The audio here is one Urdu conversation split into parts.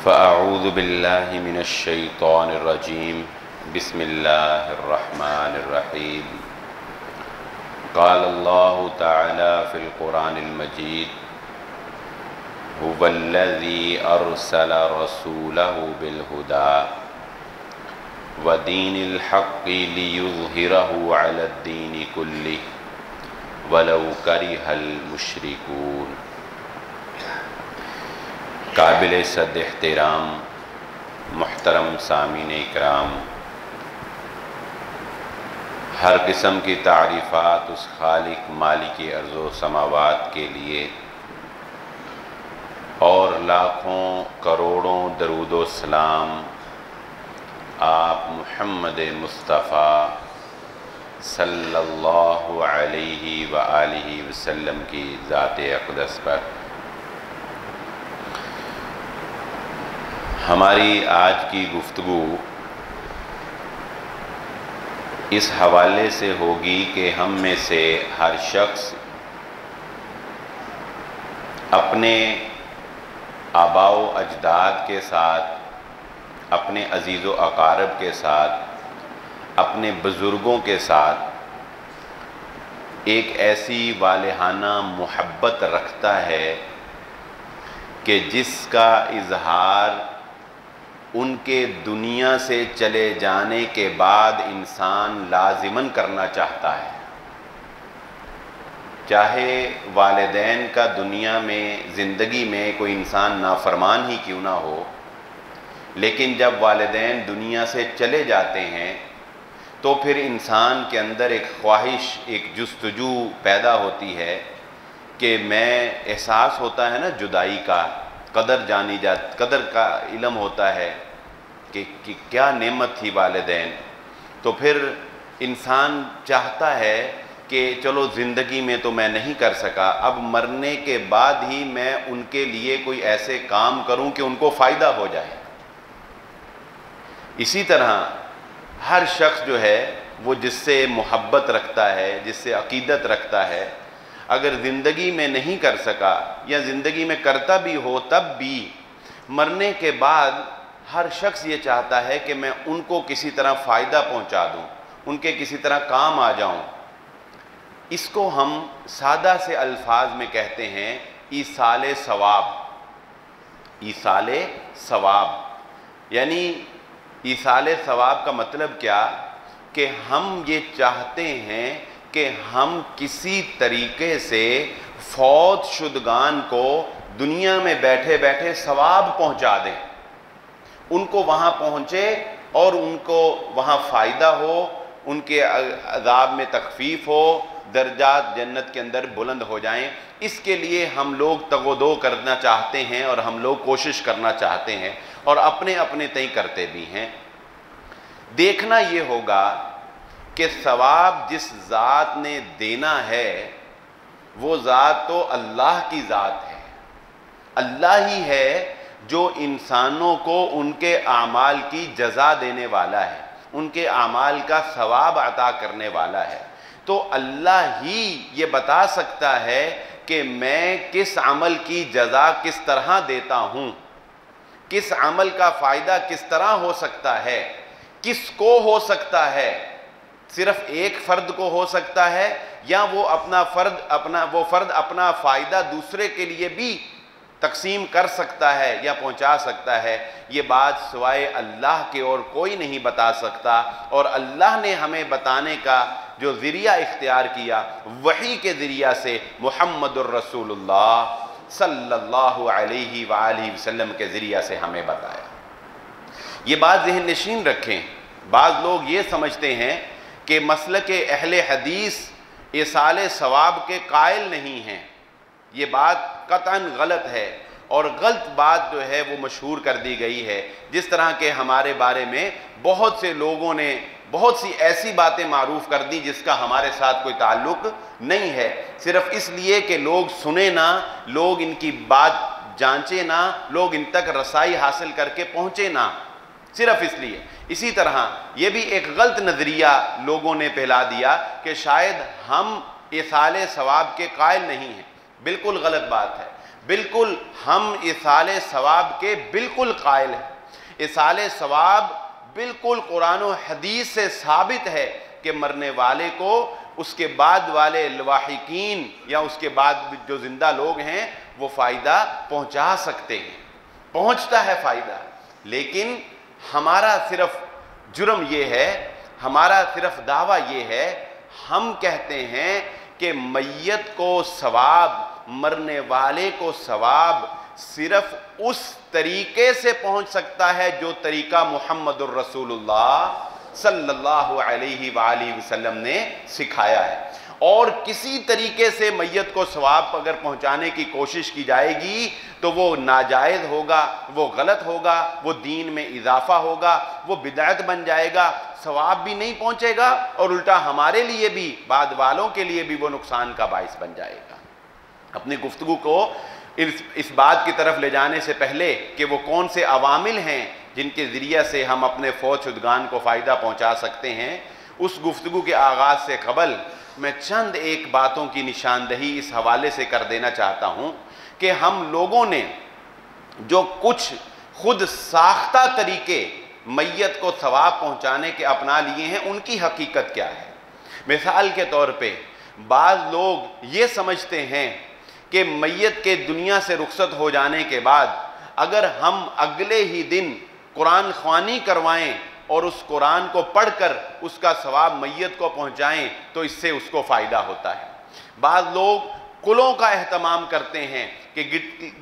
فأعوذ باللہ من الشیطان الرجیم بسم اللہ الرحمن الرحیم قال اللہ تعالی فی القرآن المجید هو الذی ارسل رسولہ بالہدى ودین الحق لیظہرہ علی الدین کلہ ولو کرہ المشرکون۔ قابل صد احترام محترم سامعین اکرام، ہر قسم کی تعریفات اس خالق مالک ارض و سماوات کے لیے، اور لاکھوں کروڑوں درود و سلام آپ محمد مصطفیٰ صلی اللہ علیہ وآلہ وسلم کی ذات اقدس پر۔ ہماری آج کی گفتگو اس حوالے سے ہوگی کہ ہم میں سے ہر شخص اپنے آباء و اجداد کے ساتھ، اپنے عزیز و اقارب کے ساتھ، اپنے بزرگوں کے ساتھ ایک ایسی والہانہ محبت رکھتا ہے کہ جس کا اظہار ان کے دنیا سے چلے جانے کے بعد انسان لازماً کرنا چاہتا ہے۔ چاہے والدین کا دنیا میں زندگی میں کوئی انسان نافرمان ہی کیوں نہ ہو، لیکن جب والدین دنیا سے چلے جاتے ہیں تو پھر انسان کے اندر ایک خواہش، ایک جستجو پیدا ہوتی ہے کہ میں احساس ہوتا ہے نا جدائی کا، قدر کا علم ہوتا ہے کہ کیا نعمت تھی والدین، تو پھر انسان چاہتا ہے کہ چلو زندگی میں تو میں نہیں کر سکا، اب مرنے کے بعد ہی میں ان کے لیے کوئی ایسے کام کروں کہ ان کو فائدہ ہو جائے۔ اسی طرح ہر شخص جو ہے وہ جس سے محبت رکھتا ہے، جس سے عقیدت رکھتا ہے، اگر زندگی میں نہیں کر سکا یا زندگی میں کرتا بھی ہو تب بھی مرنے کے بعد ہر شخص یہ چاہتا ہے کہ میں ان کو کسی طرح فائدہ پہنچا دوں، ان کے کسی طرح کام آ جاؤں۔ اس کو ہم سادہ سے الفاظ میں کہتے ہیں ایصال ثواب۔ ایصال ثواب یعنی ایصال ثواب کا مطلب کیا کہ ہم یہ چاہتے ہیں کہ ہم کسی طریقے سے فوت شدگان کو دنیا میں بیٹھے بیٹھے ثواب پہنچا دیں، ان کو وہاں پہنچے اور ان کو وہاں فائدہ ہو، ان کے عذاب میں تخفیف ہو، درجات جنت کے اندر بلند ہو جائیں۔ اس کے لیے ہم لوگ تگ و دو کرنا چاہتے ہیں اور ہم لوگ کوشش کرنا چاہتے ہیں اور اپنے تئیں کرتے بھی ہیں۔ دیکھنا یہ ہوگا کہ ثواب جس ذات نے دینا ہے وہ ذات تو اللہ کی ذات ہے، اللہ ہی ہے جو انسانوں کو ان کے اعمال کی جزا دینے والا ہے، ان کے اعمال کا ثواب عطا کرنے والا ہے۔ تو اللہ ہی یہ بتا سکتا ہے کہ میں کس عمل کی جزا کس طرح دیتا ہوں، کس عمل کا فائدہ کس طرح ہو سکتا ہے، کس کو ہو سکتا ہے، صرف ایک فرد کو ہو سکتا ہے یا وہ فرد اپنا فائدہ دوسرے کے لیے بھی تقسیم کر سکتا ہے یا پہنچا سکتا ہے۔ یہ بات سوائے اللہ کے اور کوئی نہیں بتا سکتا، اور اللہ نے ہمیں بتانے کا جو ذریعہ اختیار کیا وحی کے ذریعہ سے محمد الرسول اللہ صلی اللہ علیہ وآلہ وسلم کے ذریعہ سے ہمیں بتایا۔ یہ بات ذہن نشین رکھیں، بعض لوگ یہ سمجھتے ہیں کہ مسلک اہل حدیث ایصال ثواب کے قائل نہیں ہیں۔ یہ بات قطعاً غلط ہے، اور غلط بات جو ہے وہ مشہور کر دی گئی ہے، جس طرح کہ ہمارے بارے میں بہت سے لوگوں نے بہت سی ایسی باتیں معروف کر دی جس کا ہمارے ساتھ کوئی تعلق نہیں ہے، صرف اس لیے کہ لوگ سنیں نہ، لوگ ان کی بات جانچیں نہ، لوگ ان تک رسائی حاصل کر کے پہنچے نہ، صرف اس لیے۔ اسی طرح یہ بھی ایک غلط نظریہ لوگوں نے پھیلا دیا کہ شاید ہم ایصال ثواب کے قائل نہیں ہیں، بالکل غلط بات ہے۔ بالکل ہم ایصال ثواب کے بالکل قائل ہیں. ایصال ثواب بالکل قرآن و حدیث سے ثابت ہے کہ مرنے والے کو اس کے بعد والے لواحقین یا اس کے بعد جو زندہ لوگ ہیں وہ فائدہ پہنچا سکتے ہیں، پہنچتا ہے فائدہ. لیکن ہمارا صرف جرم یہ ہے، ہمارا صرف دعویٰ یہ ہے، ہم کہتے ہیں کہ میت کو ثواب، مرنے والے کو ثواب صرف اس طریقے سے پہنچ سکتا ہے جو طریقہ محمد الرسول اللہ صلی اللہ علیہ وآلہ وسلم نے سکھایا ہے. اور کسی طریقے سے میت کو ثواب اگر پہنچانے کی کوشش کی جائے گی تو وہ ناجائز ہوگا، وہ غلط ہوگا، وہ دین میں اضافہ ہوگا، وہ بدعت بن جائے گا، ثواب بھی نہیں پہنچے گا اور الٹا ہمارے لیے بھی، بعد والوں کے لیے بھی وہ نقصان کا باعث بن جائے گا. اپنی گفتگو کو اس بات کی طرف لے جانے سے پہلے کہ وہ کون سے عوامل ہیں جن کے ذریعہ سے ہم اپنے فوت شدگان کو فائدہ پہنچا سکتے ہیں، اس گفتگو کے آغاز سے قبل میں چند ایک باتوں کی نشاندہی اس حوالے سے کر دینا چاہتا ہوں کہ ہم لوگوں نے جو کچھ خود ساختہ طریقے میت کو ثواب پہنچانے کے اپنا لیے ہیں ان کی حقیقت کیا ہے. مثال کے طور پہ بعض لوگ یہ سمجھتے ہیں کہ میت کے دنیا سے رخصت ہو جانے کے بعد اگر ہم اگلے ہی دن قرآن خوانی کروائیں اور اس قرآن کو پڑھ کر اس کا ثواب میت کو پہنچائیں تو اس سے اس کو فائدہ ہوتا ہے. بعض لوگ قلوں کا اہتمام کرتے ہیں کہ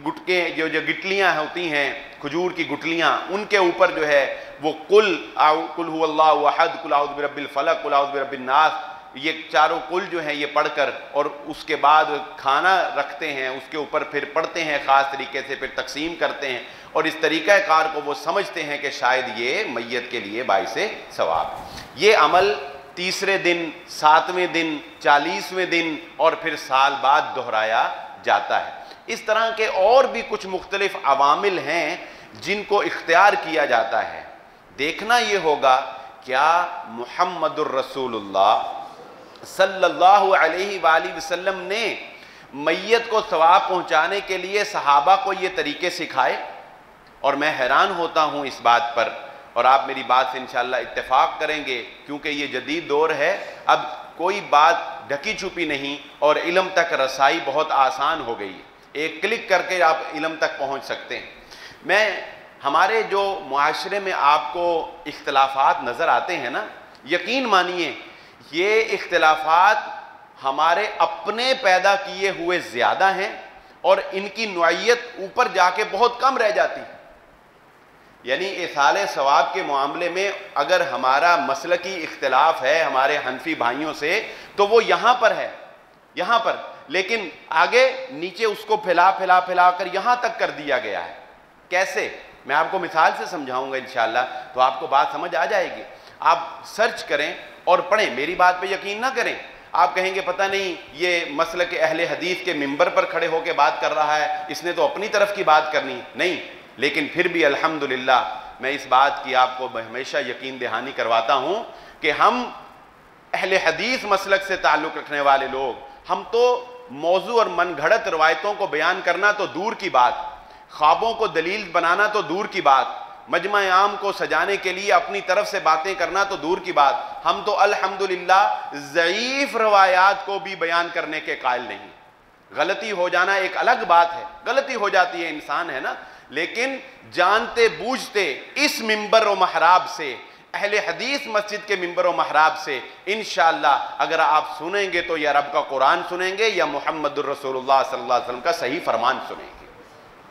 گٹکے جو گٹلیاں ہوتی ہیں، کھجور کی گٹلیاں، ان کے اوپر جو ہے وہ قل هو اللہ احد، قل اعوذ برب الفلق، قل اعوذ برب الناس، یہ چاروں قل جو ہیں یہ پڑھ کر اور اس کے بعد کھانا رکھتے ہیں، اس کے اوپر پھر پڑھتے ہیں خاص طریقے سے، پھر تقسیم کرتے ہیں اور اس طریقہ کار کو وہ سمجھتے ہیں کہ شاید یہ میت کے لیے باعث ثواب. یہ عمل تیسرے دن، 7ویں دن، 40ویں دن اور پھر سال بعد دہرایا جاتا ہے. اس طرح کے اور بھی کچھ مختلف عوامل ہیں جن کو اختیار کیا جاتا ہے. دیکھنا یہ ہوگا کیا محمد الرسول اللہ صلی اللہ علیہ وآلہ وسلم نے میت کو ثواب پہنچانے کے لیے صحابہ کو یہ طریقے سکھائے. اور میں حیران ہوتا ہوں اس بات پر، اور آپ میری بات سے انشاءاللہ اتفاق کریں گے کیونکہ یہ جدید دور ہے، اب کوئی بات ڈھکی چھپی نہیں اور علم تک رسائی بہت آسان ہو گئی ہے، ایک کلک کر کے آپ علم تک پہنچ سکتے ہیں. میں ہمارے جو معاشرے میں آپ کو اختلافات نظر آتے ہیں نا، یقین مانیے یہ اختلافات ہمارے اپنے پیدا کیے ہوئے زیادہ ہیں اور ان کی نوعیت اوپر جا کے بہت کم رہ جاتی ہے. یعنی ایصال ثواب کے معاملے میں اگر ہمارا مسلکی اختلاف ہے ہمارے حنفی بھائیوں سے تو وہ یہاں پر ہے، یہاں پر، لیکن آگے نیچے اس کو پھیلا کر یہاں تک کر دیا گیا ہے. کیسے؟ میں آپ کو مثال سے سمجھاؤں گا انشاءاللہ تو آپ کو بات سمجھ آ جائے گی. آپ سرچ کریں اور پڑھیں، میری بات پہ یقین نہ کریں. آپ کہیں گے پتہ نہیں یہ مسلک اہل حدیث کے منبر پر کھڑے ہو کے بات کر رہا ہے، اس نے تو اپنی طرف کی بات کرنی نہیں. لیکن پھر بھی الحمدللہ میں اس بات کی آپ کو ہمیشہ یقین دہانی کرواتا ہوں کہ ہم اہل حدیث مسلک سے تعلق رکھنے والے لوگ، ہم تو موضوع اور من گھڑت روایتوں کو بیان کرنا تو دور کی بات، خوابوں کو دلیل بنانا تو دور کی بات، مجمع عام کو سجانے کے لیے اپنی طرف سے باتیں کرنا تو دور کی بات، ہم تو الحمدللہ ضعیف روایات کو بھی بیان کرنے کے قائل نہیں. غلطی ہو جانا ایک الگ بات ہے، غلطی ہو جاتی ہے، انسان ہے نا، لیکن جانتے بوجھتے اس منبر و محراب سے، اہل حدیث مسجد کے منبر و محراب سے انشاءاللہ اگر آپ سنیں گے تو یا رب کا قرآن سنیں گے یا محمد الرسول اللہ صلی اللہ علیہ وسلم کا صحیح فرمان سنیں گے.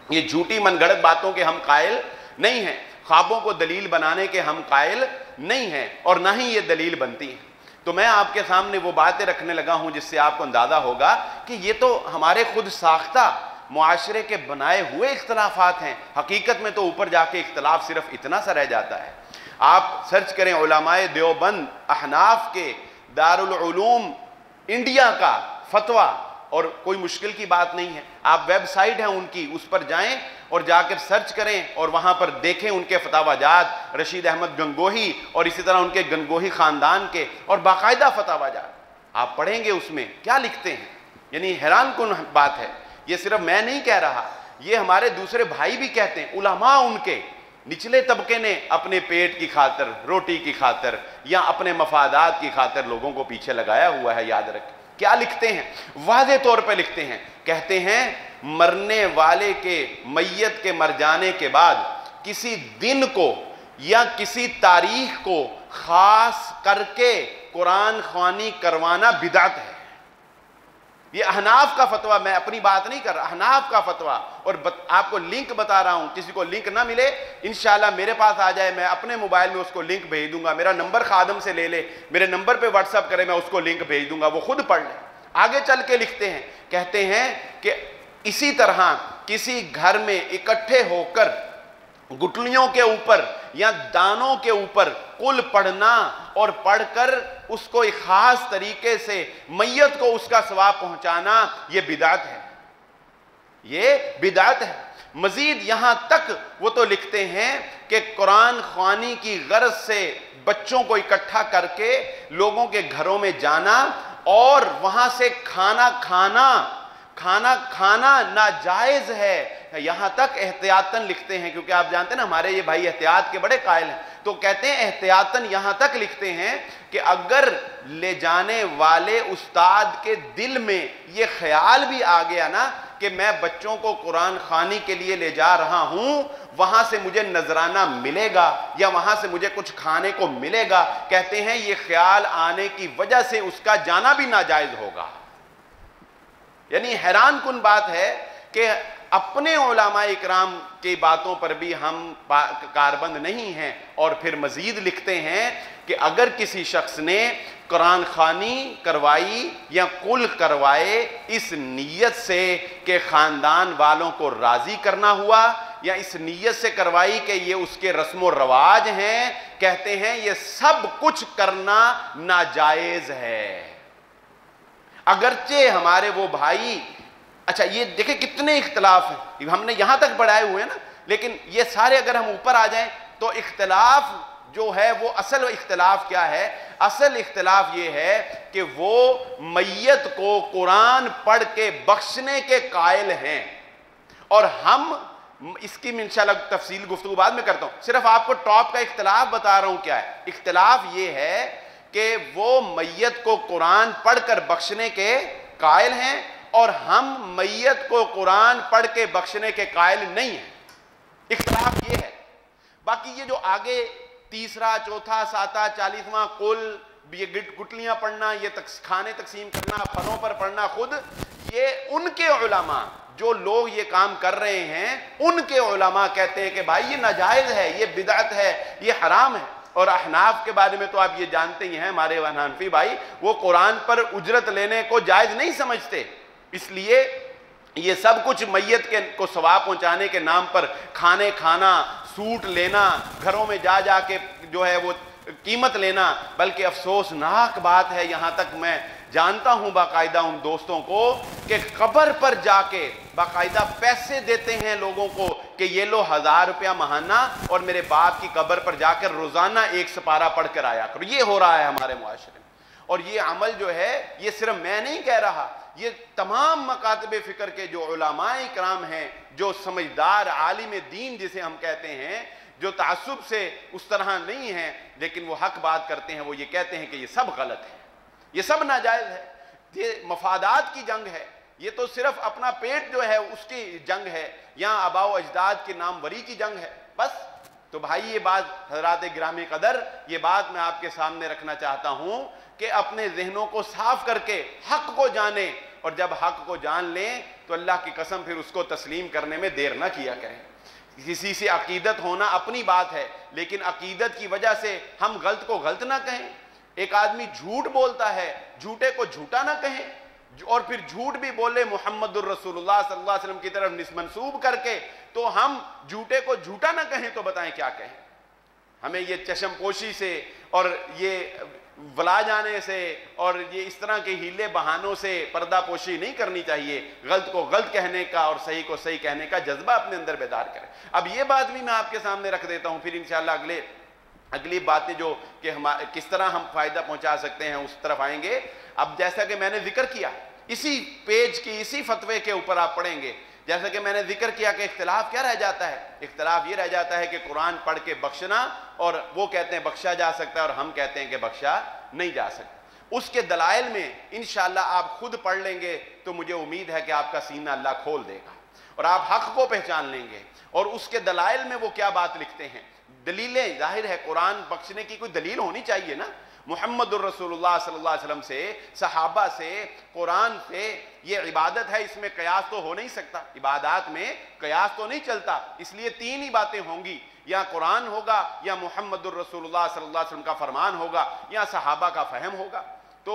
یہ جھوٹی من گھڑت باتوں کے ہم قائل نہیں ہیں، خوابوں کو دلیل بنانے کے ہم قائل نہیں ہیں اور نہ ہی یہ دلیل بنتی ہیں. تو میں آپ کے سامنے وہ باتیں رکھنے لگا ہوں جس سے آپ کو اندازہ ہوگا کہ یہ تو ہمارے خود ساختہ معاشرے کے بنائے ہوئے اختلافات ہیں. حقیقت میں تو اوپر جا کے اختلاف صرف اتنا سا رہ جاتا ہے. آپ سرچ کریں علماء دیوبند احناف کے دارالعلوم انڈیا کا فتویٰ، اور کوئی مشکل کی بات نہیں ہے، آپ ویب سائٹ ہیں ان کی، اس پر جائیں اور جا کر سرچ کریں اور وہاں پر دیکھیں ان کے فتاوی جات، رشید احمد گنگوہی اور اسی طرح ان کے گنگوہی خاندان کے، اور باقاعدہ فتاوی جات آپ پڑھیں گے اس میں کیا لکھتے ہیں. یعنی حیران کن بات ہے یہ صرف میں نہیں کہہ رہا، یہ ہمارے دوسرے بھائی بھی کہتے ہیں، علماء ان کے نچلے طبقے نے اپنے پیٹ کی خاطر، روٹی کی خاطر یا اپنے مفادات کی خاطر لوگوں کو پیچھے لگایا ہوا ہے. یاد رکھ کیا لکھتے ہیں، واضح طور پہ لکھتے ہیں، کہتے ہیں مرنے والے کے، میت کے مر جانے کے بعد کسی دن کو یا کسی تاریخ کو خاص کر کے قرآن خوانی کروانا بدعت ہے. یہ احناف کا فتویٰ، میں اپنی بات نہیں کر رہا، احناف کا فتویٰ. اور آپ کو لنک بتا رہا ہوں، کسی کو لنک نہ ملے انشاءاللہ میرے پاس آ جائے، میں اپنے موبائل میں اس کو لنک بھیج دوں گا. میرا نمبر خادم سے لے لے، میرے نمبر پہ واٹس ایپ کرے، میں اس کو لنک بھیج دوں گا، وہ خود پڑھ لے. آگے چل کے لکھتے ہیں، کہتے ہیں کہ اسی طرح کسی گھر میں اکٹھے ہو کر گٹلیوں کے اوپر یا دانوں کے اوپر قل پڑھنا اور پڑھ کر اس کو ایک خاص طریقے سے میت کو اس کا ثواب پہنچانا، یہ بدعت ہے، یہ بدعت ہے. مزید یہاں تک وہ تو لکھتے ہیں کہ قرآن خوانی کی غرض سے بچوں کو اکٹھا کر کے لوگوں کے گھروں میں جانا اور وہاں سے کھانا کھانا ناجائز ہے. یہاں تک احتیاطاً لکھتے ہیں، کیونکہ آپ جانتے ہیں نا ہمارے یہ بھائی احتیاط کے بڑے قائل ہیں، تو کہتے ہیں احتیاطاً یہاں تک لکھتے ہیں کہ اگر لے جانے والے استاد کے دل میں یہ خیال بھی آ گیا نا کہ میں بچوں کو قرآن خوانی کے لیے لے جا رہا ہوں، وہاں سے مجھے نذرانہ ملے گا یا وہاں سے مجھے کچھ کھانے کو ملے گا، کہتے ہیں یہ خیال آنے کی وجہ سے اس کا جانا بھی ناجائز ہوگا. یعنی حیران کن بات ہے کہ اپنے علماء اکرام کی باتوں پر بھی ہم کاربند نہیں ہیں. اور پھر مزید لکھتے ہیں کہ اگر کسی شخص نے قرآن خوانی کروائی یا قل کروائے اس نیت سے کہ خاندان والوں کو راضی کرنا ہوا یا اس نیت سے کروائی کہ یہ اس کے رسم و رواج ہیں، کہتے ہیں یہ سب کچھ کرنا ناجائز ہے. اگرچہ ہمارے وہ بھائی، اچھا یہ دیکھیں کتنے اختلاف ہیں، ہم نے یہاں تک بڑھائے ہوئے ہیں نا، لیکن یہ سارے اگر ہم اوپر آ جائیں تو اختلاف جو ہے وہ اصل اختلاف کیا ہے؟ اصل اختلاف یہ ہے کہ وہ میت کو قرآن پڑھ کے بخشنے کے قائل ہیں، اور ہم اس کی انشاءاللہ تفصیل گفتگو بعد میں کرتا ہوں، صرف آپ کو ٹاپ کا اختلاف بتا رہا ہوں. کیا ہے اختلاف؟ یہ ہے کہ وہ میت کو قرآن پڑھ کر بخشنے کے قائل ہیں اور ہم میت کو قرآن پڑھ کے بخشنے کے قائل نہیں ہیں. اختلاف یہ ہے. باقی یہ جو آگے تیسرا، چوتھا، ساتواں، 40واں قل، یہ گٹلیاں پڑھنا، یہ کھانے تقسیم کرنا، پھلوں پر پڑھنا، خود یہ ان کے علماء جو لوگ یہ کام کر رہے ہیں ان کے علماء کہتے ہیں کہ بھائی یہ ناجائز ہے، یہ بدعت ہے، یہ حرام ہے. اور احناف کے بارے میں تو آپ یہ جانتے ہی ہیں، ہمارے حنفی بھائی وہ قرآن پر اجرت لینے کو جائز نہیں سمجھتے، اس لیے یہ سب کچھ میت کے کو ثواب پہنچانے کے نام پر کھانے کھانا، سوٹ لینا، گھروں میں جا جا کے جو ہے وہ قیمت لینا، بلکہ افسوسناک بات ہے، یہاں تک میں جانتا ہوں باقاعدہ ان دوستوں کو کہ قبر پر جا کے باقاعدہ پیسے دیتے ہیں لوگوں کو کہ یہ لو 1000 روپیہ ماہانہ اور میرے باپ کی قبر پر جا کر روزانہ 1 سپارہ پڑھ کر آیا کرو. یہ ہو رہا ہے ہمارے معاشرے میں. اور یہ عمل جو ہے یہ صرف میں نہیں کہہ رہا، یہ تمام مکاتب فکر کے جو علماء کرام ہیں، جو سمجھدار عالم دین جسے ہم کہتے ہیں، جو تعصب سے اس طرح نہیں ہیں لیکن وہ حق بات کرتے ہیں، وہ یہ کہتے ہیں کہ یہ سب غلط ہے، یہ سب ناجائز ہے، یہ مفادات کی جنگ ہے، یہ تو صرف اپنا پیٹ جو ہے اس کی جنگ ہے یا آباء و اجداد کے ناموری کی جنگ ہے بس. تو بھائی یہ بات حضرات گرامی قدر، یہ بات میں آپ کے سامنے رکھنا چاہتا ہوں کہ اپنے ذہنوں کو صاف کر کے حق کو جانیں، اور جب حق کو جان لیں تو اللہ کی قسم پھر اس کو تسلیم کرنے میں دیر نہ کیا کریں. کسی سے عقیدت ہونا اپنی بات ہے، لیکن عقیدت کی وجہ سے ہم غلط کو غلط نہ کہیں. ایک آدمی جھوٹ بولتا ہے، جھوٹے کو جھوٹا نہ کہیں، اور پھر جھوٹ بھی بولے محمد الرسول اللہ صلی اللہ علیہ وسلم کی طرف منسوب کر کے، تو ہم جھوٹے کو جھوٹا نہ کہیں تو بتائیں کیا کہیں. ہمیں یہ چشم پوشی سے اور یہ ولا جانے سے اور یہ اس طرح کے ہیلے بہانوں سے پردہ پوشی نہیں کرنی چاہیے. غلط کو غلط کہنے کا اور صحیح کو صحیح کہنے کا جذبہ اپنے اندر بیدار کریں. اب یہ بات بھی میں آپ کے سامنے رکھ دیتا ہوں، پھر انشاءاللہ اگلی باتیں جو کہ کس طرح ہم فائدہ پہنچا سکتے ہیں اس طرف آئیں گے. اب جیسا کہ میں نے ذکر کیا، اسی پیج کی اسی فتوے کے اوپر آپ پڑھیں گے. جیسا کہ میں نے ذکر کیا کہ اختلاف کیا رہ جاتا ہے؟ اختلاف یہ رہ جاتا ہے کہ قرآن پڑھ کے بخشنا، اور وہ کہتے ہیں بخشا جا سکتا ہے اور ہم کہتے ہیں کہ بخشا نہیں جا سکتا. اس کے دلائل میں انشاءاللہ آپ خود پڑھ لیں گے تو مجھے امید ہے کہ آپ کا سینہ اللہ کھول دے گا اور آپ حق کو پہچان لیں گے. اور اس کے دلائل میں وہ کیا بات لکھتے ہیں، دلیلیں، ظاہر ہے قرآن بخشنے کی کوئی دلیل ہونی چاہیے نا. محمد الرسول اللہ صلی اللہ علیہ وسلم سے، صحابہ سے، قرآن سے، یہ عبادت ہے، اس میں قیاس تو ہو نہیں سکتا. عبادات میں قیاس تو نہیں چلتا، اس لیے تین ہی باتیں ہوں گی، یا قرآن ہوگا، یا محمد الرسول اللہ صلی اللہ علیہ وسلم کا فرمان ہوگا، یا صحابہ کا فہم ہوگا. تو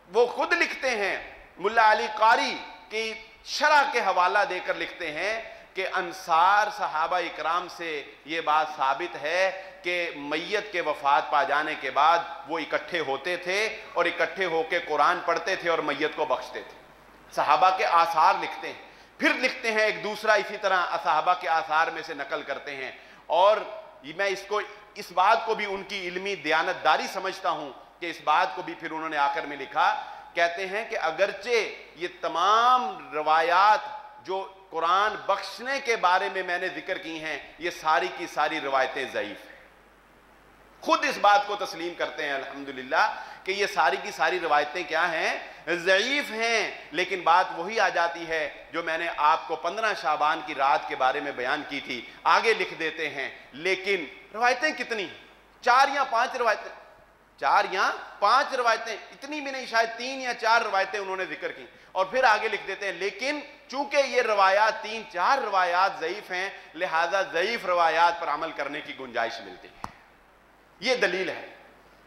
وہ خود لکھتے ہیں، ملا علی قاری کی شرح کے حوالہ دے کر لکھتے ہیں کہ انصار صحابہ اکرام سے یہ بات ثابت ہے کہ میت کے وفات پا جانے کے بعد وہ اکٹھے ہوتے تھے اور اکٹھے ہو کے قرآن پڑھتے تھے اور میت کو بخشتے تھے. صحابہ کے آثار لکھتے ہیں. پھر لکھتے ہیں ایک دوسرا اسی طرح صحابہ کے آثار میں سے نقل کرتے ہیں، اور میں اس بات کو بھی ان کی علمی دیانتداری سمجھتا ہوں کہ اس بات کو بھی پھر انہوں نے آخر میں لکھا. کہتے ہیں کہ اگرچہ یہ تمام روایات جو قرآن بخشنے کے بارے میں میں نے ذکر کی ہیں، یہ ساری کی ساری روایتیں ضعیف ہیں. خود اس بات کو تسلیم کرتے ہیں الحمدللہ کہ یہ ساری کی ساری روایتیں کیا ہیں؟ ضعیف ہیں. لیکن بات وہی آ جاتی ہے جو میں نے آپ کو 15 شعبان کی رات کے بارے میں بیان کی تھی. آگے لکھ دیتے ہیں لیکن روایتیں کتنی؟ 4 یا 5 روایتیں، 4 یا 5 روایتیں، اتنی بھی نہیں، شاید 3 یا 4 روایتیں انہوں نے ذکر کی. اور پھر آگے لکھ دیتے ہیں لیکن چونکہ یہ روایات 3-4 روایات ضعیف ہیں، لہذا ضعیف روایات پر عمل کرنے کی گنجائش ملتی ہے. یہ دلیل ہے.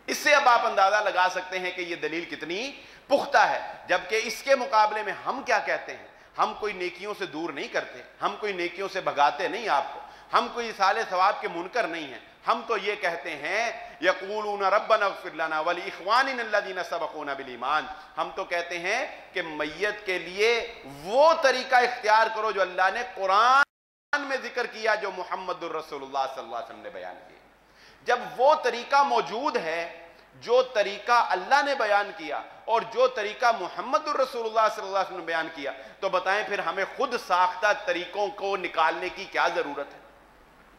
اس سے اب آپ اندازہ لگا سکتے ہیں کہ یہ دلیل کتنی پختہ ہے. جبکہ اس کے مقابلے میں ہم کیا کہتے ہیں؟ ہم کوئی نیکیوں سے دور نہیں کرتے، ہم کوئی نیکیوں سے بھگاتے نہیں آپ کو، ہم کوئی ایصال ثواب کے منکر نہیں ہیں. ہم تو یہ کہتے ہیں یقولون ربنا اغفر لنا ولاخواننا الذین سبقونا بالایمان. ہم تو کہتے ہیں کہ میت کے لیے وہ طریقہ اختیار کرو جو اللہ نے قرآن میں ذکر کیا، جو محمد الرسول اللہ صلی اللہ علیہ وسلم نے بیان کیا. جب وہ طریقہ موجود ہے جو طریقہ اللہ نے بیان کیا اور جو طریقہ محمد الرسول اللہ صلی اللہ علیہ وسلم نے بیان کیا، تو بتائیں پھر ہمیں خود ساختہ طریقوں کو نکالنے کی کیا ضرورت ہے؟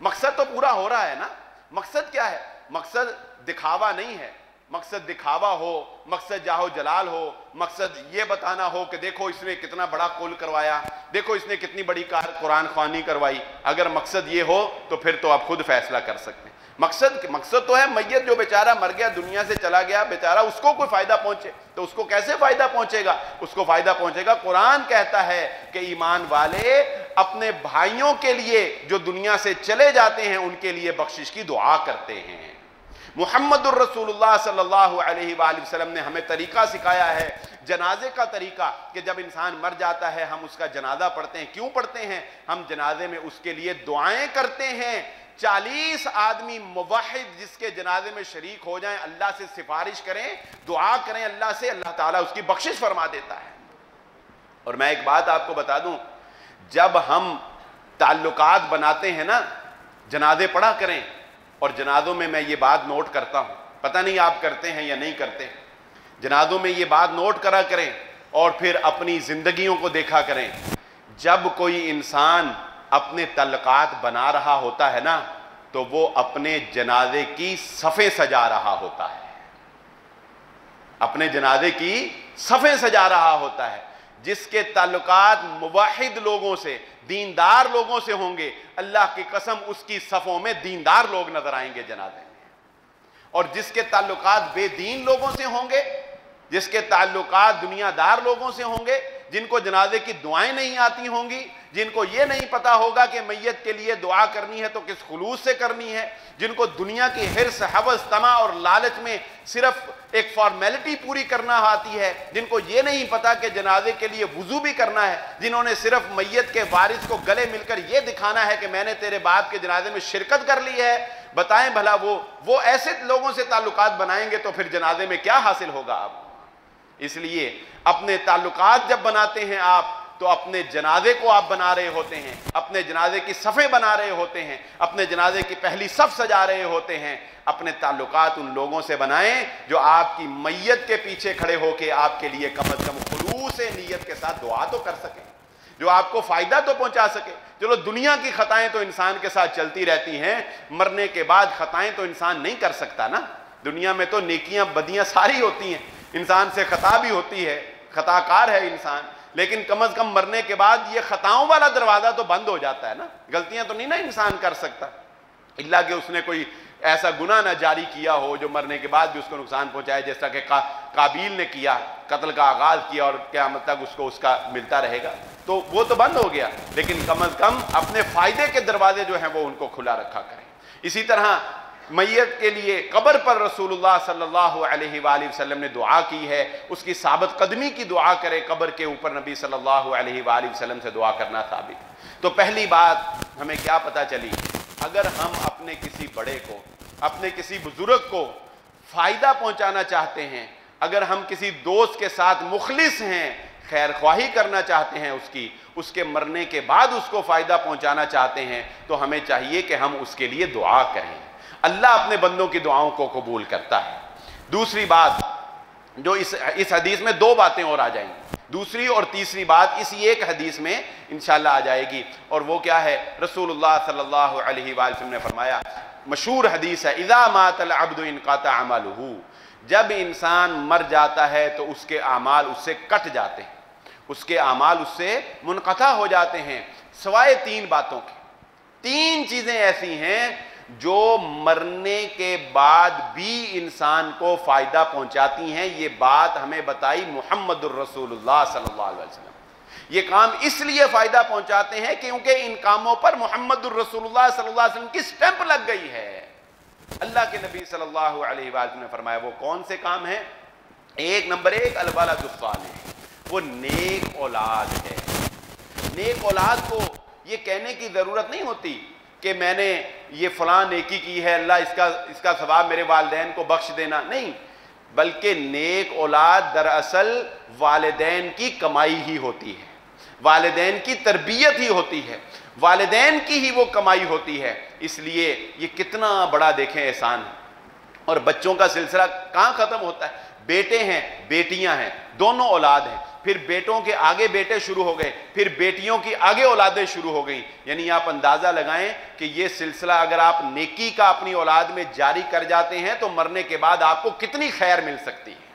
مقصد تو پورا ہو رہا ہے نا. مقصد کیا ہے؟ مقصد دکھاوا نہیں ہے. مقصد دکھاوا ہو، مقصد جاہو جلال ہو، مقصد یہ بتانا ہو کہ دیکھو اس نے کتنا بڑا قول کروایا، دیکھو اس نے کتنی بڑی قرآن خوانی کروائی. اگر مقصد یہ ہو تو پھر تو آپ خود فیصلہ کر سکتے ہیں. مقصد تو ہے میت جو بیچارہ مر گیا، دنیا سے چلا گیا بیچارہ، اس کو کوئی فائدہ پہنچے. تو اس کو کیسے فائدہ پہنچے گا؟ اس کو فائدہ پہنچے گا، قرآن کہتا ہے کہ ایمان والے اپنے بھائیوں کے لیے جو دنیا سے چلے جاتے ہیں ان کے لیے بخشش کی دعا کرتے ہیں. محمد الرسول اللہ صلی اللہ علیہ وآلہ وسلم نے ہمیں طریقہ سکھایا ہے، جنازے کا طریقہ، کہ جب انسان مر جاتا ہے ہم اس کا جنازہ پڑھتے ہیں. کیوں پڑھتے ہیں؟ ہم جنازے میں اس کے لیے دعائیں کرتے ہیں. 40 آدمی موحد جس کے جنازے میں شریک ہو جائیں، اللہ سے سفارش کریں، دعا کریں اللہ سے، اللہ تعالیٰ اس کی بخشش فرما دیتا ہے. اور میں ایک بات آپ کو بتا دوں، جب ہم تعلقات بناتے ہیں نا، جنازے پڑھا کریں. اور جنازوں میں یہ بات نوٹ کرتا ہوں، پتہ نہیں آپ کرتے ہیں یا نہیں کرتے، جنازوں میں یہ بات نوٹ کرا کریں اور پھر اپنی زندگیوں کو دیکھا کریں. جب کوئی انسان اپنے تعلقات بنا رہا ہوتا ہے نا، تو وہ اپنے جنازے کی صفیں سجا رہا ہوتا ہے، اپنے جنازے کی صفیں سجا رہا ہوتا ہے. جس کے تعلقات موحد لوگوں سے، دیندار لوگوں سے ہوں گے، اللہ کی قسم اس کی صفوں میں دیندار لوگ نظر آئیں گے جنازے میں. اور جس کے تعلقات بے دین لوگوں سے ہوں گے، جس کے تعلقات دنیا دار لوگوں سے ہوں گے، جن کو جنازے کی دعائیں نہیں آتی ہوں گی، جن کو یہ نہیں پتا ہوگا کہ میت کے لیے دعا کرنی ہے تو کس خلوص سے کرنی ہے، جن کو دنیا کی حرص، ہوس، طمع اور لالچ میں صرف ایک فارمیلٹی پوری کرنا آتی ہے، جن کو یہ نہیں پتا کہ جنازے کے لیے وضو بھی کرنا ہے، جنہوں نے صرف میت کے وارث کو گلے مل کر یہ دکھانا ہے کہ میں نے تیرے باپ کے جنازے میں شرکت کر لی ہے. بتائیں بھلا وہ ایسے لوگوں سے تعلقات بنائیں گے تو پھر جنازے میں کیا حاصل ہوگا آپ؟ اس لیے اپنے تعلقات جب بناتے ہیں آپ تو اپنے جنازے کو آپ بنا رہے ہوتے ہیں، اپنے جنازے کی صفیں بنا رہے ہوتے ہیں، اپنے جنازے کی پہلی صف سجا رہے ہوتے ہیں۔ اپنے تعلقات ان لوگوں سے بنائیں جو آپ کی میت کے پیچھے کھڑے ہو کے آپ کے لیے کم از کم خلوص نیت کے ساتھ دعا تو کر سکیں، جو آپ کو فائدہ تو پہنچا سکے۔ چلو دنیا کی خطائیں تو انسان کے ساتھ چلتی رہتی ہیں، مرنے کے بعد خطائیں تو انسان نہیں کر سکتا نا۔ دنیا میں تو نیکیاں بدیاں ساری ہوتی ہیں، انسان سے خطا بھی ہوتی ہے، خطا کار ہے انسان، لیکن کم از کم مرنے کے بعد یہ خطاؤں والا دروازہ تو بند ہو جاتا ہے نا۔ غلطیاں تو نہیں نا انسان کر سکتا، الا کہ اس نے کوئی ایسا گناہ نہ جاری کیا ہو جو مرنے کے بعد بھی اس کو نقصان پہنچائے، جیسا کہ قابیل نے کیا، قتل کا آغاز کیا اور قیامت تک اس کو اس کا ملتا رہے گا، تو وہ تو بند ہو گیا، لیکن کم از کم اپنے فائدے کے دروازے جو ہیں وہ ان کو کھلا رکھا کریں۔ اسی طرح میت کے لیے قبر پر رسول اللہ صلی اللہ علیہ وآلہ وسلم نے دعا کی ہے، اس کی ثابت قدمی کی دعا کرے، قبر کے اوپر نبی صلی اللہ علیہ وآلہ وسلم سے دعا کرنا ثابت۔ تو پہلی بات ہمیں کیا پتہ چلی، اگر ہم اپنے کسی بڑے کو، اپنے کسی بزرگ کو فائدہ پہنچانا چاہتے ہیں، اگر ہم کسی دوست کے ساتھ مخلص ہیں، خیر خواہی کرنا چاہتے ہیں اس کے مرنے کے بعد اس کو فائدہ پہنچانا چاہتے ہیں، تو ہمیں چاہیے کہ ہم اس کے لیے دعا کریں۔ اللہ اپنے بندوں کی دعاؤں کو قبول کرتا ہے۔ دوسری بات جو اس حدیث میں دو باتیں اور آ جائیں گی، دوسری اور تیسری بات اسی ایک حدیث میں انشاءاللہ آ جائے گی، اور وہ کیا ہے، رسول اللہ صلی اللہ علیہ وآلہ وسلم نے فرمایا، مشہور حدیث ہے، اذا مات العبد انقطع عملہ، جب انسان مر جاتا ہے تو اس کے اعمال اس سے کٹ جاتے ہیں، اس کے اعمال اس سے منقطع ہو جاتے ہیں، سوائے تین باتوں کے۔ تین چیزیں ایسی ہیں جو مرنے کے بعد بھی انسان کو فائدہ پہنچاتی ہیں۔ یہ بات ہمیں بتائی محمد الرسول اللہ صلی اللہ علیہ وسلم۔ یہ کام اس لیے فائدہ پہنچاتے ہیں کیونکہ ان کاموں پر محمد الرسول اللہ صلی اللہ علیہ وسلم کی سٹیمپ لگ گئی ہے۔ اللہ کے نبی صلی اللہ علیہ وآلہ نے فرمایا وہ کون سے کام ہیں؟ نمبر ایک الولد الصالح، وہ نیک اولاد ہے۔ نیک اولاد کو یہ کہنے کی ضرورت نہیں ہوتی کہ میں نے یہ فلاں نیکی کی ہے، اللہ اس کا ثواب میرے والدین کو بخش دینا، نہیں، بلکہ نیک اولاد دراصل والدین کی کمائی ہی ہوتی ہے، والدین کی تربیت ہی ہوتی ہے، والدین کی ہی وہ کمائی ہوتی ہے۔ اس لیے یہ کتنا بڑا دیکھیں احسان ہے۔ اور بچوں کا سلسلہ کہاں ختم ہوتا ہے؟ بیٹے ہیں، بیٹیاں ہیں، دونوں اولاد ہیں، پھر بیٹوں کے آگے بیٹے شروع ہو گئے، پھر بیٹیوں کی آگے اولادیں شروع ہو گئیں، یعنی آپ اندازہ لگائیں کہ یہ سلسلہ اگر آپ نیکی کا اپنی اولاد میں جاری کر جاتے ہیں تو مرنے کے بعد آپ کو کتنی خیر مل سکتی ہے،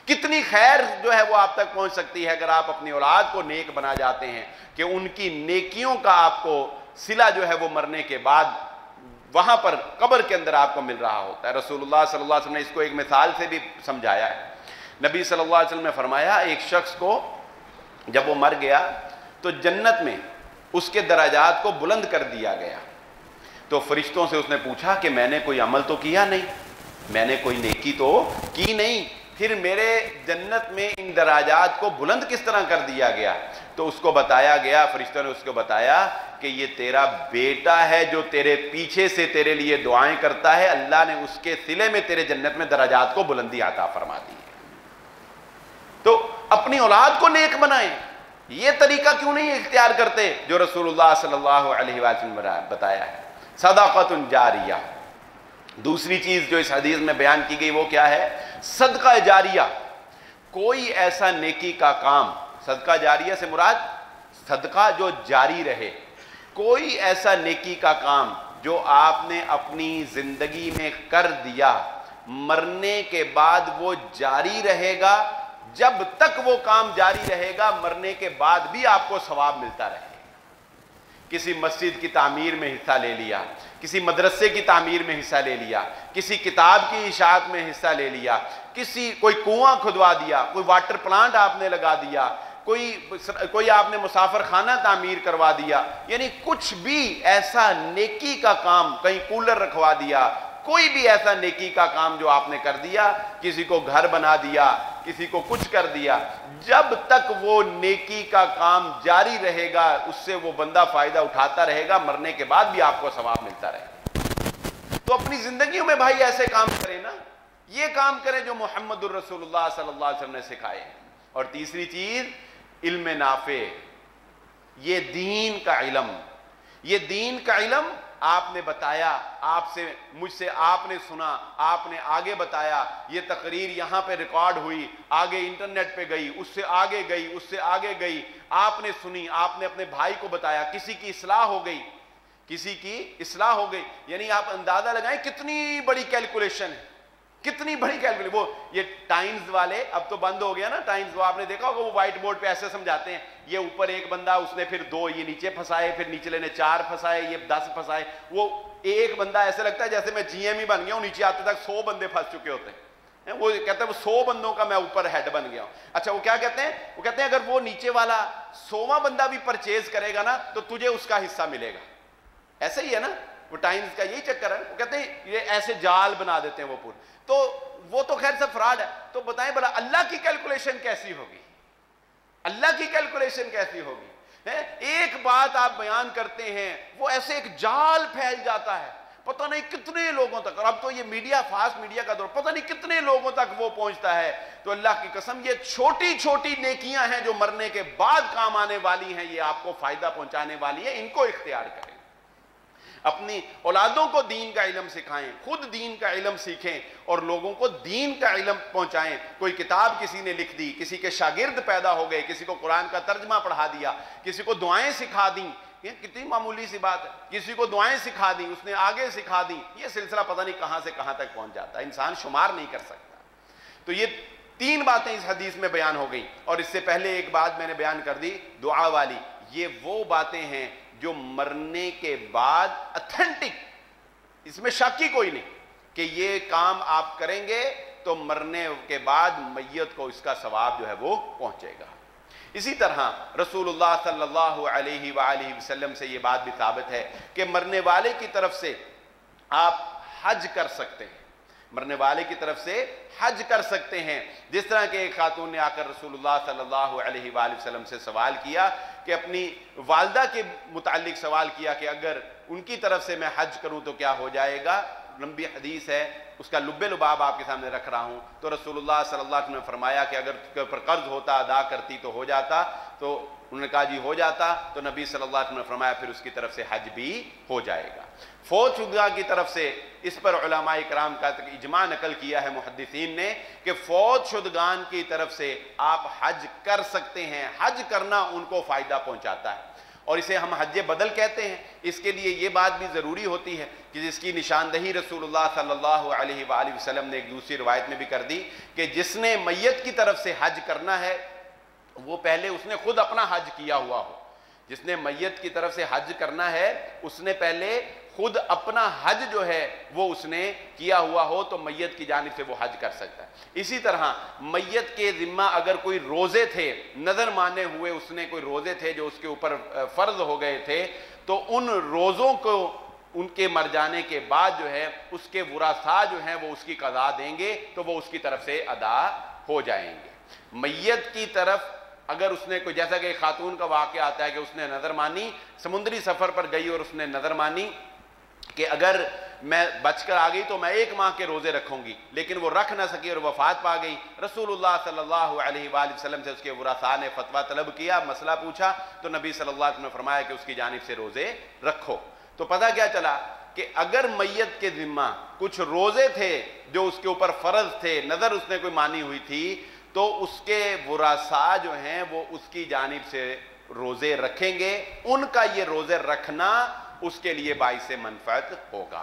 کتنی خیر جو ہے وہ آپ تک پہنچ سکتی ہے اگر آپ اپنی اولاد کو نیک بنا جاتے ہیں، کہ ان کی نیکیوں کا آپ کو صلہ جو ہے وہ مرنے کے بعد وہاں پر قبر کے اندر آپ کو مل رہا ہوتا ہے۔ رسول اللہ صلی اللہ علیہ وسلم نے اس کو ایک مثال سے بھی سمجھایا ہے۔ نبی صلی اللہ علیہ وسلم نے فرمایا ایک شخص کو جب وہ مر گیا تو جنت میں اس کے درجات کو بلند کر دیا گیا، تو فرشتوں سے اس نے پوچھا کہ میں نے کوئی عمل تو کیا نہیں، میں نے کوئی نیکی تو کی نہیں، پھر میرے جنت میں ان دراجات کو بلند کس طرح کر دیا گیا؟ تو اس کو بتایا گیا، فرشتوں نے اس کو بتایا کہ یہ تیرا بیٹا ہے جو تیرے پیچھے سے تیرے لیے دعائیں کرتا ہے، اللہ نے اس کے صلے میں تیرے جنت میں درجات کو بلندی عطا فرما دی ہے۔ تو اپنی اولاد کو نیک بنائیں، یہ طریقہ کیوں نہیں اختیار کرتے جو رسول اللہ صلی اللہ علیہ وسلم نے بتایا ہے؟ صدقۃ جاریہ۔ دوسری چیز جو اس حدیث میں بیان کی گئی وہ کیا ہے؟ صدقہ جاریہ، کوئی ایسا نیکی کا کام، صدقہ جاریہ سے مراد صدقہ جو جاری رہے، کوئی ایسا نیکی کا کام جو آپ نے اپنی زندگی میں کر دیا، مرنے کے بعد وہ جاری رہے گا، جب تک وہ کام جاری رہے گا مرنے کے بعد بھی آپ کو ثواب ملتا رہے گا۔ کسی مسجد کی تعمیر میں حصہ لے لیا، کسی مدرسے کی تعمیر میں حصہ لے لیا، کسی کتاب کی اشاعت میں حصہ لے لیا، کوئی کنواں کھدوا دیا، کوئی واٹر پلانٹ آپ نے لگا دیا، کوئی آپ نے مسافر خانہ تعمیر کروا دیا، یعنی کچھ بھی ایسا نیکی کا کام، کہیں کولر رکھوا دیا، کوئی بھی ایسا نیکی کا کام جو آپ نے کر دیا، کسی کو گھر بنا دیا، کسی کو کچھ کر دیا، جب تک وہ نیکی کا کام جاری رہے گا اس سے وہ بندہ فائدہ اٹھاتا رہے گا، مرنے کے بعد بھی آپ کو ثواب ملتا رہے گا۔ تو اپنی زندگیوں میں بھائی ایسے کام کریں نا، یہ کام کریں جو محمد الرسول اللہ صلی اللہ علیہ وسلم نے سکھائے۔ اور تیسری چیز علم نافع، یہ دین کا علم، یہ دین کا علم آپ نے بتایا، آپ سے مجھ سے آپ نے سنا، آپ نے آگے بتایا، یہ تقریر یہاں پہ ریکارڈ ہوئی، آگے انٹرنیٹ پہ گئی، اس سے آگے گئی، اس سے آگے گئی، آپ نے سنی، آپ نے اپنے بھائی کو بتایا، کسی کی اصلاح ہو گئی، کسی کی اصلاح ہو گئی. یعنی آپ اندازہ لگائیں کتنی بڑی کیلکولیشن ہے، کتنی بڑی کیلکولیشن. وہ یہ ٹائمز والے اب تو بند ہو گیا نا ٹائمز، وہ آپ نے دیکھا ہوگا وہ وائٹ بورڈ پہ ایسے سمجھاتے ہیں، یہ اوپر ایک بندہ اس نے پھر 2 یہ نیچے پھنسائے، پھر نیچلے نے 4 پھنسائے، یہ 10 پھنسائے. وہ ایک بندہ ایسے لگتا ہے جیسے میں جی ایم ہی بن گیا ہوں، نیچے آتے تک 100 بندے پھنس چکے ہوتے ہیں. وہ کہتے ہیں وہ 100 بندوں کا میں اوپر ہیڈ بن گیا ہوں. اچھا وہ کیا کہتے ہیں؟ وہ کہتے ہیں اگر وہ نیچے والا 100واں بندہ بھی پرچیز کرے گا نا تو تجھے اس کا حصہ ملے گا. ایسے ہی ہے نا، وہ ٹائمز کا یہی چکر ہے. وہ کہتے ہیں یہ ایسے جال بنا دیتے ہیں وہ پورے. تو وہ تو خیر سب فراڈ ہے. تو بتائیں بھلا اللہ کی کیلکولیشن کیسی ہوگی؟ اللہ کی کیلکولیشن کیسی ہوگی؟ ایک بات آپ بیان کرتے ہیں وہ ایسے ایک جال پھیل جاتا ہے، پتہ نہیں کتنے لوگوں تک. اور اب تو یہ میڈیا، فاسٹ میڈیا کا دور، پتہ نہیں کتنے لوگوں تک وہ پہنچتا ہے. تو اللہ کی قسم یہ چھوٹی چھوٹی نیکیاں ہیں جو مرنے کے بعد کام آنے والی ہیں، یہ آپ کو فائدہ پہنچانے والی ہیں. ان کو اختیار کریں، اپنی اولادوں کو دین کا علم سکھائیں، خود دین کا علم سیکھیں اور لوگوں کو دین کا علم پہنچائیں. کوئی کتاب کسی نے لکھ دی، کسی کے شاگرد پیدا ہو گئے، کسی کو قرآن کا ترجمہ پڑھا دیا، کسی کو دعائیں سکھا دیں. یہ کتنی معمولی سی بات ہے. کسی کو دعائیں سکھا دیں، اس نے آگے سکھا دیں. یہ سلسلہ پتہ نہیں کہاں سے کہاں تک پہنچ جاتا ہے، انسان شمار نہیں کر سکتا. تو یہ 3 باتیں اس حدیث میں بیان ہو گئیں. اور اس سے پہلے ایک بات میں نے بیان کر دی دعا والی. یہ وہ باتیں ہیں جو مرنے کے بعد اتھینٹک، اس میں شک ہی کوئی نہیں کہ یہ کام آپ کریں گے تو مرنے کے بعد میت کو اس کا ثواب جو ہے وہ پہنچے گا. اسی طرح رسول اللہ صلی اللہ علیہ وآلہ وسلم سے یہ بات بھی ثابت ہے کہ مرنے والے کی طرف سے آپ حج کر سکتے ہیں، مرنے والے کی طرف سے حج کر سکتے ہیں. جس طرح کہ ایک خاتون نے آ کر رسول اللہ صلی اللہ علیہ وآلہ وسلم سے سوال کیا کہ اپنی والدہ کے متعلق سوال کیا کہ اگر ان کی طرف سے میں حج کروں تو کیا ہو جائے گا. لمبی حدیث ہے، اس کا لب لباب آپ کے سامنے رکھ رہا ہوں. تو رسول اللہ صلی اللہ علیہ وسلم نے فرمایا کہ اگر اس کے اوپر قرض ہوتا ادا کرتی تو ہو جاتا. تو انہوں نے کہا جی ہو جاتا. تو نبی صلی اللہ علیہ وسلم نے فرمایا پھر اس کی طرف سے حج بھی ہو جائے گا. فوت شدہ کی طرف سے اس پر علماء کرام کا اجماع نقل کیا ہے محدثین نے کہ فوت شدگان کی طرف سے آپ حج کر سکتے ہیں. حج کرنا ان کو فائدہ پہنچاتا ہے اور اسے ہم حج بدل کہتے ہیں. اس کے لیے یہ بات بھی ضروری ہوتی ہے کہ جس کی نشاندہی رسول اللہ صلی اللہ علیہ وآلہ وسلم نے ایک دوسری روایت میں بھی کر دی کہ جس نے میت کی طرف سے حج کرنا ہے وہ پہلے اس نے خود اپنا حج کیا ہوا ہو. جس نے میت کی طرف سے حج کرنا ہے اس نے پہلے خود اپنا حج جو ہے وہ اس نے کیا ہوا ہو تو میت کی جانب سے وہ حج کر سکتا ہے. اسی طرح میت کے ذمہ اگر کوئی روزے تھے، نظر مانے ہوئے اس نے کوئی روزے تھے جو اس کے اوپر فرض ہو گئے تھے، تو ان روزوں کو ان کے مر جانے کے بعد جو ہے اس کے ورثاء جو ہیں وہ اس کی قضا دیں گے تو وہ اس کی طرف سے ادا ہو جائیں گے. میت کی طرف اگر اس نے کوئی، جیسا کہ ایک خاتون کا واقعہ آتا ہے کہ اس نے نظر مانی، سمندری سفر پر گئی اور اس نے نظر مانی کہ اگر میں بچ کر آ گئی تو میں 1 ماہ کے روزے رکھوں گی، لیکن وہ رکھ نہ سکی اور وفات پا گئی. رسول اللہ صلی اللہ علیہ وآلہ وسلم سے اس کے ورثاء نے فتویٰ طلب کیا، مسئلہ پوچھا تو نبی صلی اللہ علیہ وسلم نے فرمایا کہ اس کی جانب سے روزے رکھو. تو پتہ کیا چلا کہ اگر میت کے ذمہ کچھ روزے تھے جو اس کے اوپر فرض تھے، نظر اس نے کوئی مانی ہوئی تھی، تو اس کے ورثاء جو ہیں وہ اس کی جانب سے روزے رکھیں گے. ان کا یہ روزے رکھنا اس کے لیے باعث منفعت ہوگا.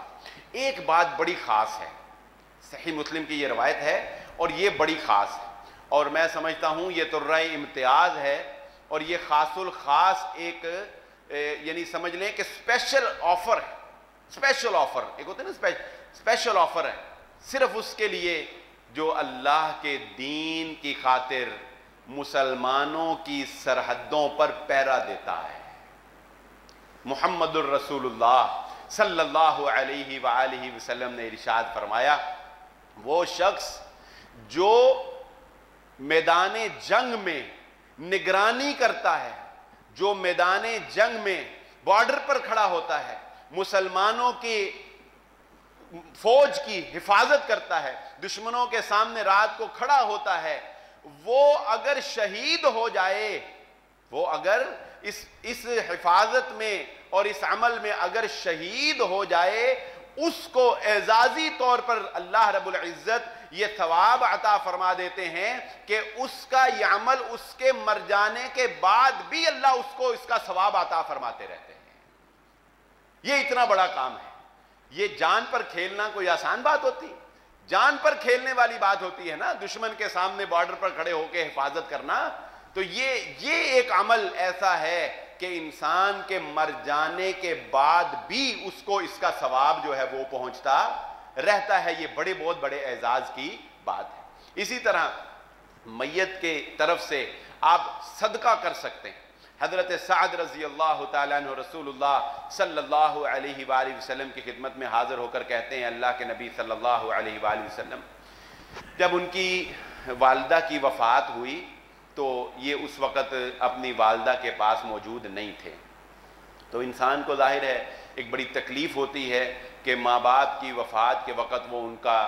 ایک بات بڑی خاص ہے، صحیح مسلم کی یہ روایت ہے اور یہ بڑی خاص ہے اور میں سمجھتا ہوں یہ ترہ امتیاز ہے اور یہ خاص الخاص ایک یعنی سمجھ لیں کہ اسپیشل آفر ہے. اسپیشل آفر ایک ہوتا ہے نا، اسپیشل آفر ہے صرف اس کے لیے جو اللہ کے دین کی خاطر مسلمانوں کی سرحدوں پر پہرا دیتا ہے. محمد الرسول اللہ صلی اللہ علیہ وآلہ وسلم نے ارشاد فرمایا وہ شخص جو میدان جنگ میں نگرانی کرتا ہے، جو میدان جنگ میں بارڈر پر کھڑا ہوتا ہے، مسلمانوں کی فوج کی حفاظت کرتا ہے، دشمنوں کے سامنے رات کو کھڑا ہوتا ہے، وہ اگر شہید ہو جائے، وہ اگر اس حفاظت میں اور اس عمل میں اگر شہید ہو جائے، اس کو اعزازی طور پر اللہ رب العزت یہ ثواب عطا فرما دیتے ہیں کہ اس کا یہ عمل اس کے مر جانے کے بعد بھی اللہ اس کو اس کا ثواب عطا فرماتے رہتے ہیں۔ یہ اتنا بڑا کام ہے۔ یہ جان پر کھیلنا کوئی آسان بات ہوتی؟ جان پر کھیلنے والی بات ہوتی ہے نا، دشمن کے سامنے بارڈر پر کھڑے ہو کے حفاظت کرنا۔ تو یہ ایک عمل ایسا ہے کہ انسان کے مر جانے کے بعد بھی اس کو اس کا ثواب جو ہے وہ پہنچتا رہتا ہے۔ یہ بہت بڑے اعزاز کی بات ہے۔ اسی طرح میت کے طرف سے آپ صدقہ کر سکتے ہیں۔ حضرت سعد رضی اللہ تعالیٰ عنہ رسول اللہ صلی اللہ علیہ وآلہ وسلم کی خدمت میں حاضر ہو کر کہتے ہیں، اللہ کے نبی صلی اللہ علیہ وآلہ وسلم جب ان کی والدہ کی وفات ہوئی تو یہ اس وقت اپنی والدہ کے پاس موجود نہیں تھے۔ تو انسان کو ظاہر ہے ایک بڑی تکلیف ہوتی ہے کہ ماں باپ کی وفات کے وقت وہ ان کا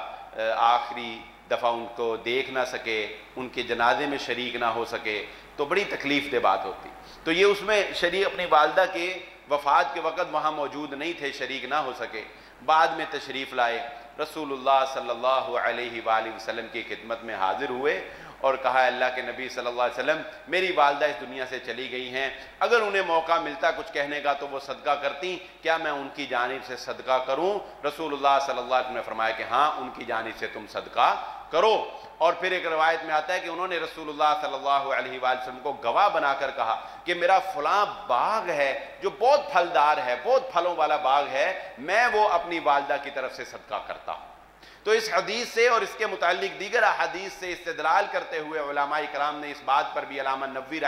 آخری دفعہ ان کو دیکھ نہ سکے، ان کے جنازے میں شریک نہ ہو سکے، تو بڑی تکلیف دہ بات ہوتی۔ تو یہ اس میں شریک اپنی والدہ کے وفات کے وقت وہاں موجود نہیں تھے، شریک نہ ہو سکے۔ بعد میں تشریف لائے، رسول اللہ صلی اللہ علیہ وآلہ وسلم کی خدمت میں حاضر ہوئے اور کہا، اللہ کے نبی صلی اللہ علیہ وسلم میری والدہ اس دنیا سے چلی گئی ہیں، اگر انہیں موقع ملتا کچھ کہنے کا تو وہ صدقہ کرتی، کیا میں ان کی جانب سے صدقہ کروں؟ رسول اللہ صلی اللہ علیہ وسلم نے فرمایا کہ ہاں، ان کی جانب سے تم صدقہ کرو۔ اور پھر ایک روایت میں آتا ہے کہ انہوں نے رسول اللہ صلی اللہ علیہ وآلہ وسلم کو گواہ بنا کر کہا کہ میرا فلاں باغ ہے جو بہت پھلدار ہے، بہت پھلوں والا باغ ہے، میں وہ اپنی والدہ کی طرف سے صدقہ کرتا ہوں۔ تو اس حدیث سے اور اس کے متعلق دیگر احادیث سے استدلال کرتے ہوئے علماء کرام نے اس بات پر بھی، امام نووی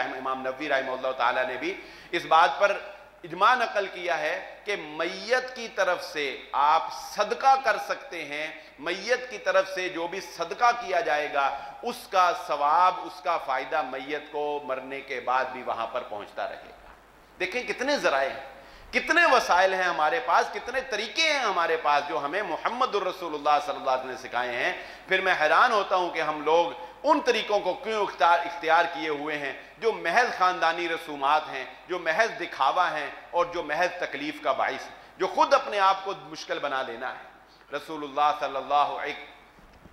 رحمہ اللہ تعالیٰ نے بھی اس بات پر اجماع نقل کیا ہے کہ میت کی طرف سے آپ صدقہ کر سکتے ہیں۔ میت کی طرف سے جو بھی صدقہ کیا جائے گا اس کا ثواب، اس کا فائدہ میت کو مرنے کے بعد بھی وہاں پر پہنچتا رہے گا۔ دیکھیں کتنے ذرائع ہیں، کتنے وسائل ہیں ہمارے پاس، کتنے طریقے ہیں ہمارے پاس جو ہمیں محمد الرسول اللہ صلی اللہ علیہ وسلم نے سکھائے ہیں۔ پھر میں حیران ہوتا ہوں کہ ہم لوگ ان طریقوں کو کیوں اختیار کیے ہوئے ہیں جو محض خاندانی رسومات ہیں، جو محض دکھاوا ہیں اور جو محض تکلیف کا باعث ہیں، جو خود اپنے آپ کو مشکل بنا لینا ہے۔ رسول اللہ صلی اللہ علیہ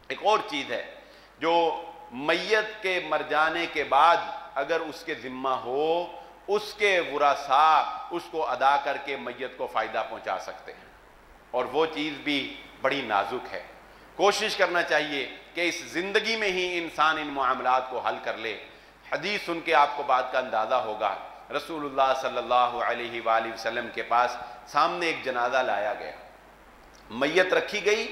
ایک اور چیز ہے جو میت کے مر جانے کے بعد اگر اس کے ذمہ ہو، اس کے ورثاء اس کو ادا کر کے میت کو فائدہ پہنچا سکتے ہیں، اور وہ چیز بھی بڑی نازک ہے۔ کوشش کرنا چاہیے کہ اس زندگی میں ہی انسان ان معاملات کو حل کر لے۔ حدیث سن کے آپ کو بات کا اندازہ ہوگا، رسول اللہ صلی اللہ علیہ وآلہ وسلم کے پاس سامنے ایک جنازہ لایا گیا، میت رکھی گئی۔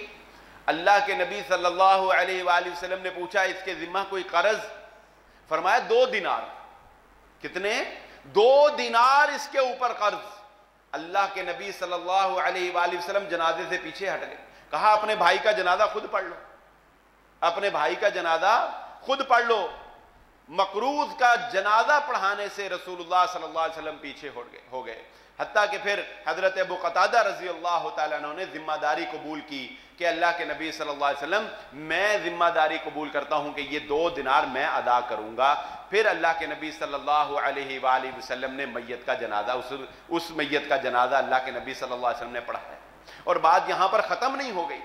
اللہ کے نبی صلی اللہ علیہ وآلہ وسلم نے پوچھا اس کے ذمہ کوئی قرض؟ فرمایا 2 دینار۔ کتنے؟ 2 دینار اس کے اوپر قرض۔ اللہ کے نبی صلی اللہ علیہ وآلہ وسلم جنازے سے پیچھے ہٹ گئے، کہا اپنے بھائی کا جنازہ خود پڑھ لو، اپنے بھائی کا جنازہ خود پڑھ لو۔ مقروض کا جنازہ پڑھانے سے رسول اللہ صلی اللہ علیہ وسلم پیچھے ہو گئے، حتیٰ کہ پھر حضرت ابو قتادہ رضی اللہ تعالیٰ عنہ نے ذمہ داری قبول کی کہ اللہ کے نبی صلی اللہ علیہ وسلم میں ذمہ داری قبول کرتا ہوں کہ یہ 2 دینار میں ادا کروں گا۔ پھر اللہ کے نبی صلی اللہ علیہ وآلہ وسلم نے میت کا جنازہ اس میت کا جنازہ اللہ کے نبی صلی اللہ علیہ وسلم نے پڑھایا۔ اور بات یہاں پر ختم نہیں ہو گئی،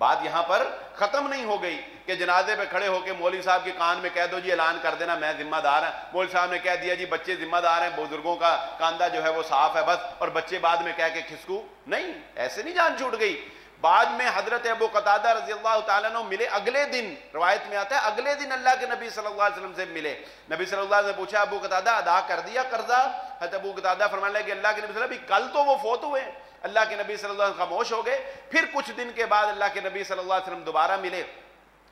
بات یہاں پر ختم نہیں ہو گئی کہ جنازے پہ کھڑے ہو کے مولوی صاحب کے کان میں کہہ دو جی اعلان کر دینا میں ذمہ دار ہوں، مولوی صاحب نے کہہ دیا جی بچے ذمہ دار ہیں، بزرگوں کا کاندھا جو ہے وہ صاف ہے بس، اور بچے بعد میں کہہ کے کھسکو نہیں، ایسے نہیں جان چھوٹ گئی۔ بعد میں حضرت ابو قتادہ رضی اللہ تعالیٰ عنہ ملے، اگلے دن روایت میں آتا ہے اگلے دن اللہ کے نبی صلی اللہ علیہ وسلم سے ملے۔ نبی صلی اللہ علیہ وسلم نے پوچھا ابو قتادہ ادا کر دیا قرضہ؟ حضرت ابو قتادہ فرمانے لگے اللہ کے نبی صلی اللہ علیہ وسلم کل تو وہ فوت ہوئے۔ اللہ کے نبی صلی اللہ علیہ وسلم خاموش ہو گئے۔ پھر کچھ دن کے بعد اللہ کے نبی صلی اللہ علیہ وسلم دوبارہ ملے،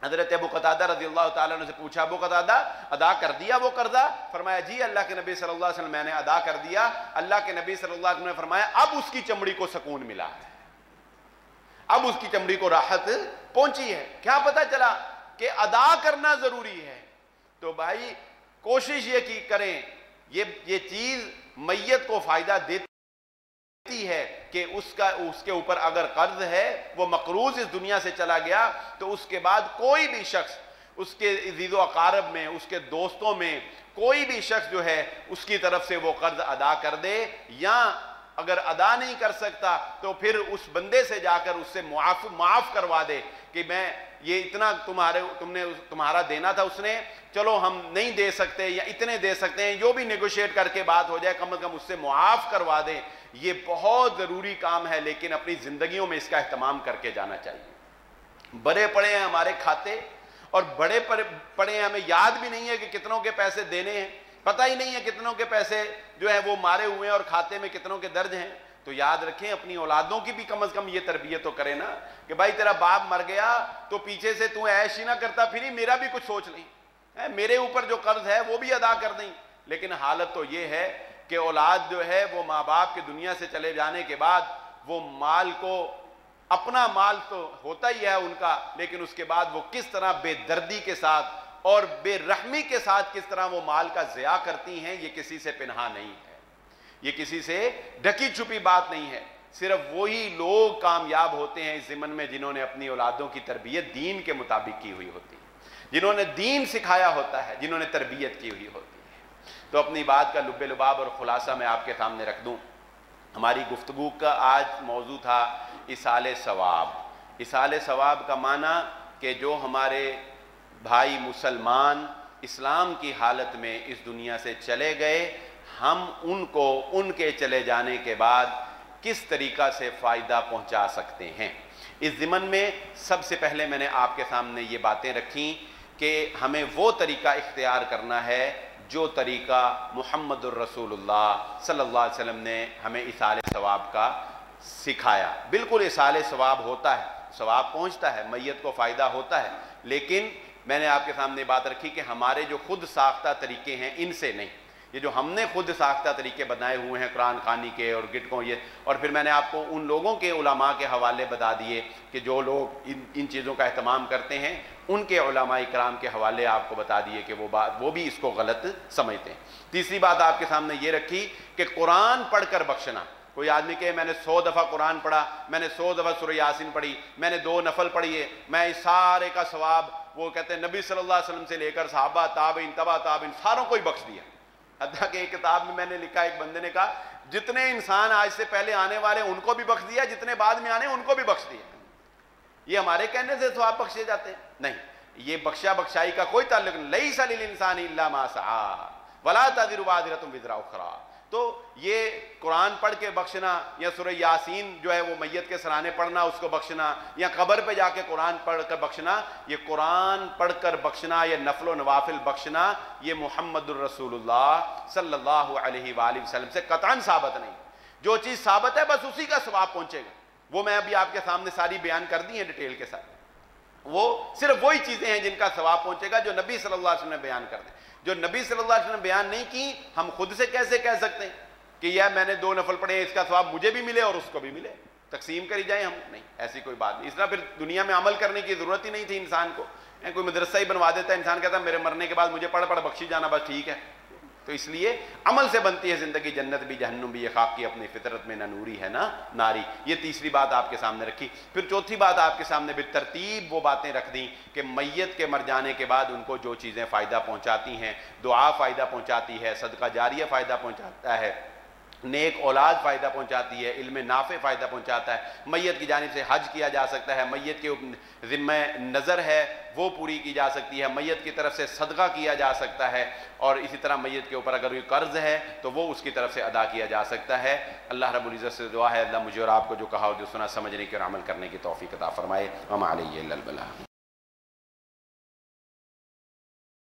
حضرت ابو قتادہ رضی اللہ تعالیٰ عنہ سے پوچھا ابو قتادہ ادا کر دیا وہ قرضہ؟ فرمایا جی اللہ کے نبی صلی اللہ علیہ وسلم میں نے ادا کر دیا۔ اللہ کے نبی صلی اللہ علیہ وسلم نے فرمایا اب اس کی چمڑی کو سکون ملا ہے، اب اس کی چمڑی کو راحت پہنچی ہے۔ کیا پتہ چلا کہ ادا کرنا ضروری ہے۔ تو بھائی کوشش یہ کی کریں، یہ چیز میت کو فائدہ دیتی ہے کہ اس کے اوپر اگر قرض ہے، وہ مقروض اس دنیا سے چلا گیا تو اس کے بعد کوئی بھی شخص اس کے عزیز و اقارب میں، اس کے دوستوں میں کوئی بھی شخص جو ہے اس کی طرف سے وہ قرض ادا کر دے، یا اگر ادا نہیں کر سکتا تو پھر اس بندے سے جا کر اس سے معاف کروا دے کہ میں یہ اتنا تمہارا دینا تھا، اس نے چلو ہم نہیں دے سکتے یا اتنے دے سکتے ہیں، جو بھی نیگوشیٹ کر کے بات ہو جائے کم از کم اس سے معاف کروا دیں۔ یہ بہت ضروری کام ہے، لیکن اپنی زندگیوں میں اس کا اہتمام کر کے جانا چاہیے۔ بڑے پڑے ہیں ہمارے کھاتے، اور بڑے پڑے ہیں، ہمیں یاد بھی نہیں ہے کہ کتنوں کے پیسے دینے ہیں، پتہ ہی نہیں ہے کتنوں کے پیسے جو ہیں وہ مارے ہوئے ہیں اور کھاتے میں کتنوں کے درج ہیں۔ تو یاد رکھیں اپنی اولادوں کی بھی کم از کم یہ تربیت تو کرے نا کہ بھائی تیرا باپ مر گیا تو پیچھے سے تو عیش ہی نہ کرتا پھر میرا بھی کچھ سوچ نہیں، میرے اوپر جو قرض ہے وہ بھی ادا کر دیں۔ لیکن حالت تو یہ ہے کہ اولاد جو ہے وہ ماں باپ کے دنیا سے چلے جانے کے بعد وہ مال کو، اپنا مال تو ہوتا ہی ہے ان کا، لیکن اس کے بعد وہ کس طرح بے دردی کے ساتھ اور بے رحمی کے ساتھ کس طرح وہ مال کا ضیاع کرتی ہیں، یہ کسی سے پنہا نہیں ہے، یہ کسی سے ڈھکی چھپی بات نہیں ہے۔ صرف وہی لوگ کامیاب ہوتے ہیں اس ضمن میں جنہوں نے اپنی اولادوں کی تربیت دین کے مطابق کی ہوئی ہوتی ہے، جنہوں نے دین سکھایا ہوتا ہے، جنہوں نے تربیت کی ہوئی ہوتی ہے۔ تو اپنی بات کا لب لباب اور خلاصہ میں آپ کے سامنے رکھ دوں۔ ہماری گفتگو کا آج موضوع تھا ایصال ثواب۔ ایصال ثواب کا معنی کہ جو ہمارے بھائی مسلمان اسلام کی حالت میں اس دنیا سے چلے گئے، ہم ان کو ان کے چلے جانے کے بعد کس طریقہ سے فائدہ پہنچا سکتے ہیں۔ اس ضمن میں سب سے پہلے میں نے آپ کے سامنے یہ باتیں رکھیں کہ ہمیں وہ طریقہ اختیار کرنا ہے جو طریقہ محمد الرسول اللہ صلی اللہ علیہ وسلم نے ہمیں ایصال ثواب کا سکھایا۔ بالکل ایصال ثواب ہوتا ہے، ثواب پہنچتا ہے، میت کو فائدہ ہوتا ہے، لیکن میں نے آپ کے سامنے بات رکھی کہ ہمارے جو خود ساختہ طریقے ہیں ان سے نہیں، یہ جو ہم نے خود ساختہ طریقے بنائے ہوئے ہیں قرآن خوانی کے اور گٹکوں یہ، اور پھر میں نے آپ کو ان لوگوں کے علماء کے حوالے بتا دیے کہ جو لوگ ان چیزوں کا اہتمام کرتے ہیں ان کے علماء کرام کے حوالے آپ کو بتا دیے کہ وہ بھی اس کو غلط سمجھتے ہیں۔ تیسری بات آپ کے سامنے یہ رکھی کہ قرآن پڑھ کر بخشنا۔ کوئی آدمی کہے میں نے 100 دفعہ قرآن پڑھا، میں نے 100 دفعہ سورہ یاسین پڑھی، میں نے 2 نفل پڑھی ہے، میں اس سارے کا ثواب، وہ کہتے ہیں نبی صلی اللہ علیہ وسلم سے لے کر صحابہ تابعین تبع تابعین ساروں کو ہی بخش دیا۔ حتیٰ کہ ایک کتاب میں نے لکھا، ایک بندے نے کہا جتنے انسان آج سے پہلے آنے والے ان کو بھی بخش دیا، جتنے بعد میں آنے ان کو بھی بخش دیا۔ یہ ہمارے کہنے سے ثواب بخشے جاتے ہیں؟ نہیں، یہ بخشائی کا کوئی تعلق نہیں۔ لیس للانسان الا ما سعی ولا تزر وازرۃ وزر اخری۔ تو یہ قرآن پڑھ کے بخشنا یا سورہ یاسین جو ہے وہ میت کے سرانے پڑھنا اس کو بخشنا، یا قبر پہ جا کے قرآن پڑھ کر بخشنا، یہ قرآن پڑھ کر بخشنا یا نفل و نوافل بخشنا یہ محمد الرسول اللہ صلی اللہ علیہ وآلہ وسلم سے قطعاً ثابت نہیں۔ جو چیز ثابت ہے بس اسی کا ثواب پہنچے گا، وہ میں ابھی آپ کے سامنے ساری بیان کر دی ہیں ڈیٹیل کے ساتھ۔ وہ صرف وہی چیزیں ہیں جن کا ثواب پہنچے گا جو نبی صلی اللہ علیہ وسلم نے بیان کر دیں۔ جو نبی صلی اللہ علیہ وسلم نے بیان نہیں کی ہم خود سے کیسے کہہ سکتے ہیں کہ یہ میں نے 2 نفل پڑھے اس کا ثواب مجھے بھی ملے اور اس کو بھی ملے، تقسیم کری جائیں ہم؟ نہیں، ایسی کوئی بات نہیں۔ اس طرح پھر دنیا میں عمل کرنے کی ضرورت ہی نہیں تھی انسان کو، کوئی مدرسہ ہی بنوا دیتا ہے، انسان کہتا ہے میرے مرنے کے بعد مجھے پڑھ بخشی جانا بس ٹھیک ہے۔ تو اس لیے عمل سے بنتی ہے زندگی، جنت بھی جہنم بھی، یہ خاک کی اپنی فطرت میں نہ نوری ہے نہ ناری۔ یہ تیسری بات آپ کے سامنے رکھی۔ پھر چوتھی بات آپ کے سامنے بالترتیب وہ باتیں رکھ دیں کہ میت کے مر جانے کے بعد ان کو جو چیزیں فائدہ پہنچاتی ہیں، دعا فائدہ پہنچاتی ہے، صدقہ جاریہ فائدہ پہنچاتا ہے، نیک اولاد فائدہ پہنچاتی ہے، علم نافع فائدہ پہنچاتا ہے، میت کی جانب سے حج کیا جا سکتا ہے، میت کے ذمہ نظر ہے وہ پوری کی جا سکتی ہے، میت کی طرف سے صدقہ کیا جا سکتا ہے، اور اسی طرح میت کے اوپر اگر کوئی قرض ہے تو وہ اس کی طرف سے ادا کیا جا سکتا ہے۔ اللہ رب العزت سے دعا ہے اللہ مجھے اور آپ کو جو کہا اور جو سنا سمجھنے کی اور عمل کرنے کی توفیق عطا فرمائے۔ وما علیہ الا البلاغ۔